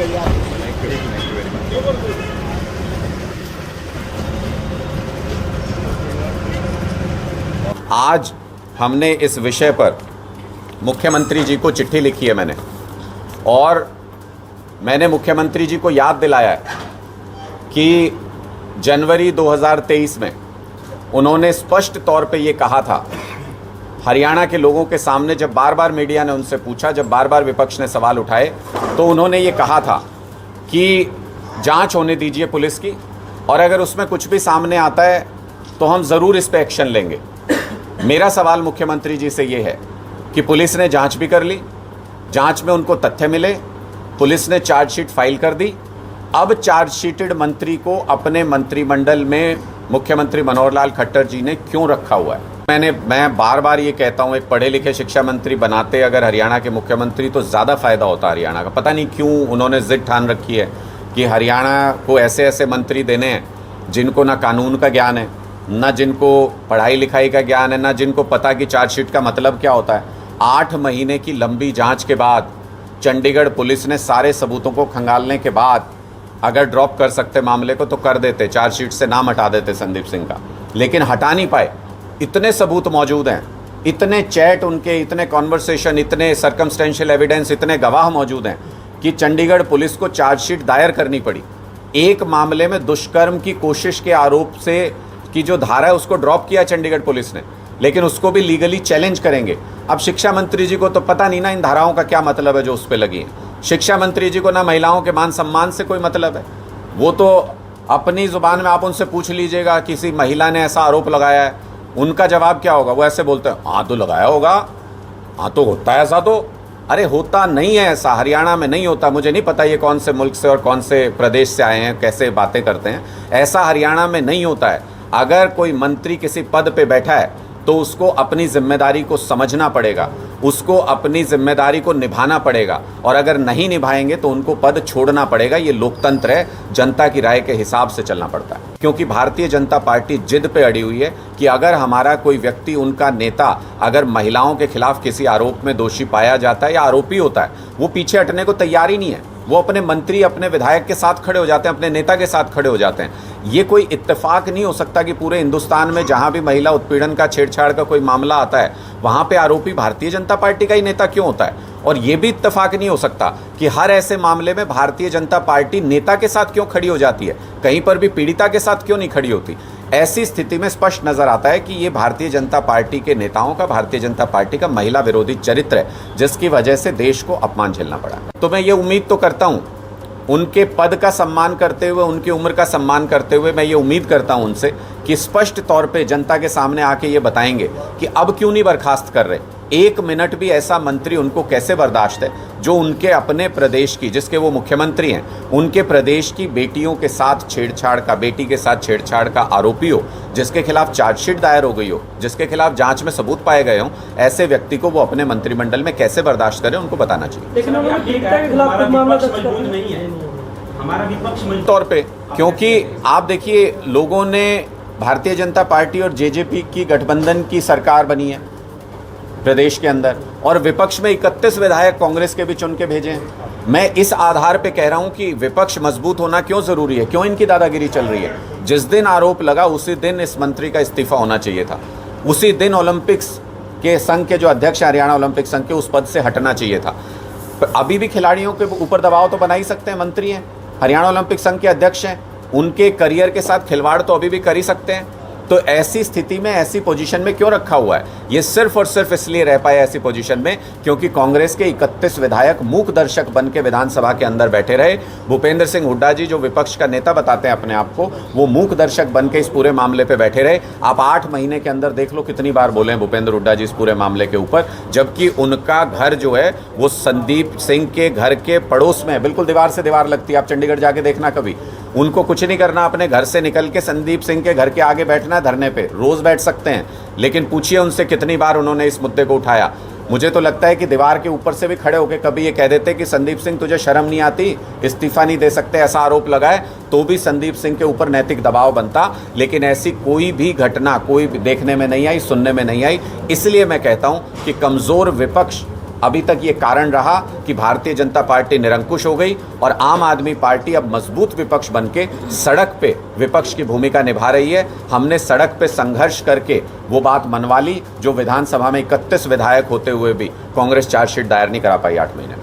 तैयार हैं। आज हमने इस विषय पर मुख्यमंत्री जी को चिट्ठी लिखी है मैंने, और मैंने मुख्यमंत्री जी को याद दिलाया है कि जनवरी 2023 में उन्होंने स्पष्ट तौर पे ये कहा था हरियाणा के लोगों के सामने, जब बार बार मीडिया ने उनसे पूछा, जब बार बार विपक्ष ने सवाल उठाए, तो उन्होंने ये कहा था कि जांच होने दीजिए पुलिस की, और अगर उसमें कुछ भी सामने आता है तो हम ज़रूर इस पे एक्शन लेंगे। मेरा सवाल मुख्यमंत्री जी से ये है कि पुलिस ने जांच भी कर ली, जांच में उनको तथ्य मिले, पुलिस ने चार्जशीट फाइल कर दी, अब चार्जशीटेड मंत्री को अपने मंत्रिमंडल में मुख्यमंत्री मनोहर लाल खट्टर जी ने क्यों रखा हुआ है? मैं बार बार ये कहता हूँ, एक पढ़े लिखे शिक्षा मंत्री बनाते अगर हरियाणा के मुख्यमंत्री तो ज़्यादा फ़ायदा होता हरियाणा का। पता नहीं क्यों उन्होंने जिद ठान रखी है कि हरियाणा को ऐसे ऐसे मंत्री देने हैं जिनको ना कानून का ज्ञान है, ना जिनको पढ़ाई लिखाई का ज्ञान है, ना जिनको पता कि चार्जशीट का मतलब क्या होता है। 8 महीने की लंबी जांच के बाद चंडीगढ़ पुलिस ने सारे सबूतों को खंगालने के बाद अगर ड्रॉप कर सकते मामले को तो कर देते, चार्जशीट से नाम हटा देते संदीप सिंह का, लेकिन हटा नहीं पाए। इतने सबूत मौजूद हैं, इतने चैट उनके, इतने कॉन्वर्सेशन, इतने सर्कमस्टेंशियल एविडेंस, इतने गवाह मौजूद हैं कि चंडीगढ़ पुलिस को चार्जशीट दायर करनी पड़ी। एक मामले में दुष्कर्म की कोशिश के आरोप से की जो धारा है उसको ड्रॉप किया चंडीगढ़ पुलिस ने, लेकिन उसको भी लीगली चैलेंज करेंगे। अब शिक्षा मंत्री जी को तो पता नहीं ना इन धाराओं का क्या मतलब है जो उस पर लगी है। शिक्षा मंत्री जी को ना महिलाओं के मान सम्मान से कोई मतलब है। वो तो अपनी ज़ुबान में आप उनसे पूछ लीजिएगा, किसी महिला ने ऐसा आरोप लगाया है, उनका जवाब क्या होगा? वो ऐसे बोलते हैं, हाँ तो लगाया होगा, हाँ तो होता है ऐसा। तो अरे होता नहीं है ऐसा, हरियाणा में नहीं होता। मुझे नहीं पता ये कौन से मुल्क से और कौन से प्रदेश से आए हैं, कैसे बातें करते हैं, ऐसा हरियाणा में नहीं होता है। अगर कोई मंत्री किसी पद पे बैठा है तो उसको अपनी जिम्मेदारी को समझना पड़ेगा, उसको अपनी जिम्मेदारी को निभाना पड़ेगा, और अगर नहीं निभाएंगे तो उनको पद छोड़ना पड़ेगा। ये लोकतंत्र है, जनता की राय के हिसाब से चलना पड़ता है। क्योंकि भारतीय जनता पार्टी जिद पे अड़ी हुई है कि अगर हमारा कोई व्यक्ति, उनका नेता, अगर महिलाओं के खिलाफ किसी आरोप में दोषी पाया जाता है या आरोपी होता है, वो पीछे हटने को तैयार ही नहीं है। वो अपने मंत्री, अपने विधायक के साथ खड़े हो जाते हैं, अपने नेता के साथ खड़े हो जाते हैं। ये कोई इत्तेफाक नहीं हो सकता कि पूरे हिंदुस्तान में जहां भी महिला उत्पीड़न का, छेड़छाड़ का कोई मामला आता है, वहां पे आरोपी भारतीय जनता पार्टी का ही नेता क्यों होता है। और ये भी इत्तेफाक नहीं हो सकता कि हर ऐसे मामले में भारतीय जनता पार्टी नेता के साथ क्यों खड़ी हो जाती है, कहीं पर भी पीड़िता के साथ क्यों नहीं खड़ी होती। ऐसी स्थिति में स्पष्ट नजर आता है कि ये भारतीय जनता पार्टी के नेताओं का, भारतीय जनता पार्टी का महिला विरोधी चरित्र है, जिसकी वजह से देश को अपमान झेलना पड़ा। तो मैं ये उम्मीद तो करता हूँ, उनके पद का सम्मान करते हुए, उनकी उम्र का सम्मान करते हुए, मैं ये उम्मीद करता हूँ उनसे कि स्पष्ट तौर पे जनता के सामने आके ये बताएंगे कि अब क्यों नहीं बर्खास्त कर रहे। 1 मिनट भी ऐसा मंत्री उनको कैसे बर्दाश्त है जो उनके अपने प्रदेश की, जिसके वो मुख्यमंत्री हैं, उनके प्रदेश की बेटियों के साथ छेड़छाड़ का, बेटी के साथ छेड़छाड़ का आरोपी हो, जिसके खिलाफ चार्जशीट दायर हो गई हो, जिसके खिलाफ जांच में सबूत पाए गए हों, ऐसे व्यक्ति को वो अपने मंत्रिमंडल में कैसे बर्दाश्त करें, उनको बताना चाहिए। लेकिन हमारा विपक्ष तौर पे, क्योंकि आप देखिए, लोगों ने भारतीय जनता पार्टी और जेजेपी की गठबंधन की सरकार बनी है प्रदेश के अंदर, और विपक्ष में 31 विधायक कांग्रेस के भी चुन के भेजे हैं। मैं इस आधार पे कह रहा हूं कि विपक्ष मजबूत होना क्यों जरूरी है, क्यों इनकी दादागिरी चल रही है। जिस दिन आरोप लगा उसी दिन इस मंत्री का इस्तीफा होना चाहिए था, उसी दिन ओलंपिक्स के संघ के जो अध्यक्ष, हरियाणा ओलंपिक संघ के, उस पद से हटना चाहिए था। अभी भी खिलाड़ियों के ऊपर दबाव तो बना ही सकते हैं, मंत्री हैं, हरियाणा ओलंपिक संघ के अध्यक्ष हैं, उनके करियर के साथ खिलवाड़ तो अभी भी कर ही सकते हैं। तो ऐसी स्थिति में, ऐसी पोजीशन में क्यों रखा हुआ है? ये सिर्फ और सिर्फ इसलिए रह पाए ऐसी पोजीशन में क्योंकि कांग्रेस के 31 विधायक मूक दर्शक बन के विधानसभा के अंदर बैठे रहे। भूपेंद्र सिंह हुड्डा जी, जो विपक्ष का नेता बताते हैं अपने आप को, वो मूक दर्शक बन के इस पूरे मामले पे बैठे रहे। आप 8 महीने के अंदर देख लो कितनी बार बोले हैं भूपेंद्र हुड्डा जी इस पूरे मामले के ऊपर, जबकि उनका घर जो है वो संदीप सिंह के घर के पड़ोस में है, बिल्कुल दीवार से दीवार लगती है। आप चंडीगढ़ जाके देखना कभी, उनको कुछ नहीं करना, अपने घर से निकल के संदीप सिंह के घर के आगे बैठना, धरने पे रोज बैठ सकते हैं। लेकिन पूछिए उनसे कितनी बार उन्होंने इस मुद्दे को उठाया। मुझे तो लगता है कि दीवार के ऊपर से भी खड़े होकर कभी ये कह देते कि संदीप सिंह तुझे शर्म नहीं आती, इस्तीफा नहीं दे सकते, ऐसा आरोप लगाए, तो भी संदीप सिंह के ऊपर नैतिक दबाव बनता। लेकिन ऐसी कोई भी घटना कोई देखने में नहीं आई, सुनने में नहीं आई। इसलिए मैं कहता हूं कि कमजोर विपक्ष अभी तक ये कारण रहा कि भारतीय जनता पार्टी निरंकुश हो गई और आम आदमी पार्टी अब मजबूत विपक्ष बनके सड़क पे विपक्ष की भूमिका निभा रही है। हमने सड़क पे संघर्ष करके वो बात मनवा ली जो विधानसभा में 31 विधायक होते हुए भी कांग्रेस चार्जशीट दायर नहीं करा पाई 8 महीने में।